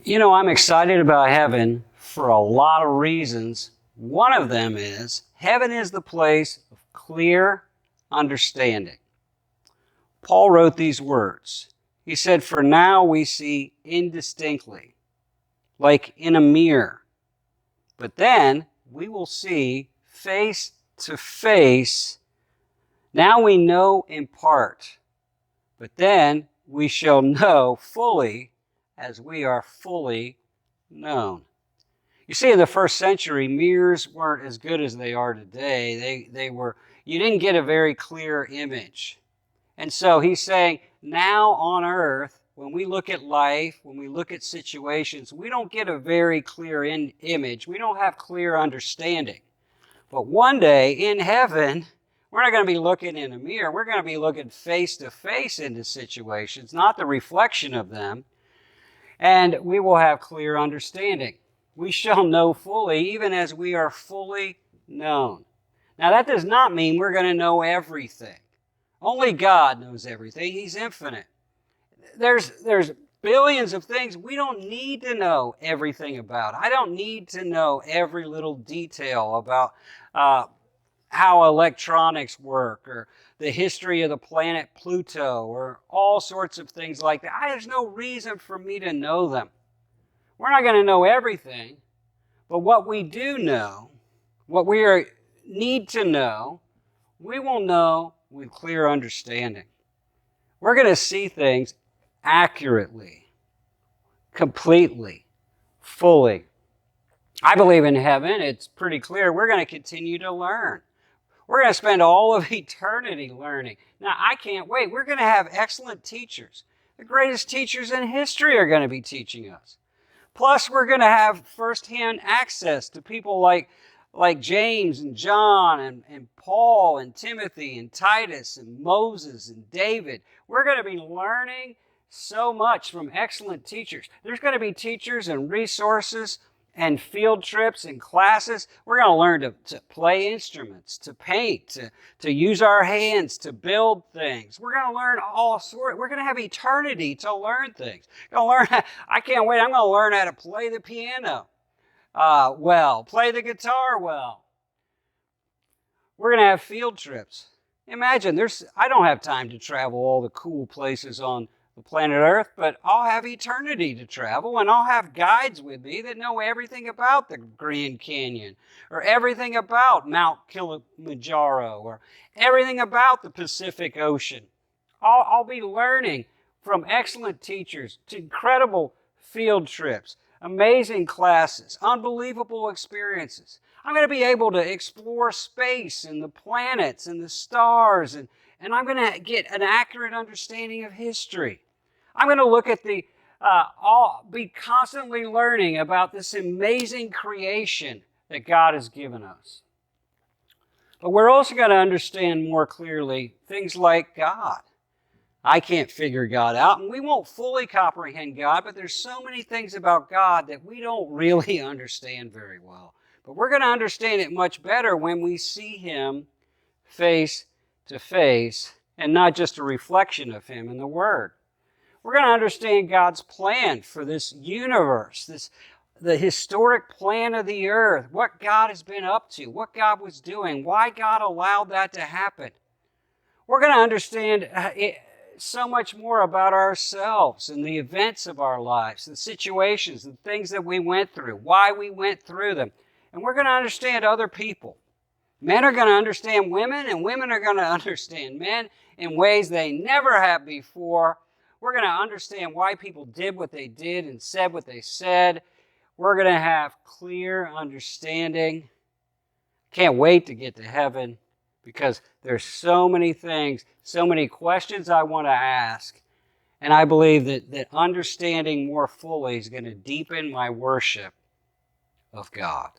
You know, I'm excited about heaven for a lot of reasons. One of them is heaven is the place of clear understanding. Paul wrote these words. He said, "For now we see indistinctly, like in a mirror, but then we will see face to face. Now we know in part, but then we shall know fully as we are fully known." You see, in the first century, mirrors weren't as good as they are today. You didn't get a very clear image. And so he's saying, now on earth, when we look at life, when we look at situations, we don't get a very clear image. We don't have clear understanding. But one day in heaven, we're not going to be looking in a mirror. We're going to be looking face to face into situations, not the reflection of them. And we will have clear understanding. We shall know fully, even as we are fully known. Now, that does not mean we're going to know everything. Only God knows everything. He's infinite. There's billions of things we don't need to know everything about. I don't need to know every little detail about how electronics work or the history of the planet Pluto or all sorts of things like that. There's no reason for me to know them. We're not going to know everything, but what we do know, what we need to know, we will know with clear understanding. We're going to see things accurately, completely, fully. I believe in heaven. It's pretty clear we're going to continue to learn. We're going to spend all of eternity learning. Now, I can't wait. We're going to have excellent teachers. The greatest teachers in history are going to be teaching us. Plus, we're going to have firsthand access to people like James and John and Paul and Timothy and Titus and Moses and David. We're going to be learning so much from excellent teachers. There's going to be teachers and resources and field trips and classes. We're going to learn to play instruments, to paint, to use our hands, to build things. We're going to learn all sorts. We're going to have eternity to learn things. I can't wait. I'm going to learn how to play the piano play the guitar well. We're going to have field trips. Imagine, I don't have time to travel all the cool places on the planet Earth, but I'll have eternity to travel, and I'll have guides with me that know everything about the Grand Canyon, or everything about Mount Kilimanjaro, or everything about the Pacific Ocean. I'll be learning from excellent teachers to incredible field trips, amazing classes, unbelievable experiences. I'm going to be able to explore space and the planets and the stars, and I'm going to get an accurate understanding of history. I'm going to look at be constantly learning about this amazing creation that God has given us. But we're also going to understand more clearly things like God. I can't figure God out, and we won't fully comprehend God, but there's so many things about God that we don't really understand very well. But we're going to understand it much better when we see Him face to face, and not just a reflection of Him in the Word. We're going to understand God's plan for this universe, the historic plan of the earth, what God has been up to, what God was doing, why God allowed that to happen. We're going to understand so much more about ourselves and the events of our lives, the situations, the things that we went through, why we went through them. And we're going to understand other people. Men are going to understand women, and women are going to understand men in ways they never have before. We're going to understand why people did what they did and said what they said. We're going to have clear understanding. Can't wait to get to heaven, because there's so many things, so many questions I want to ask. And I believe that understanding more fully is going to deepen my worship of God.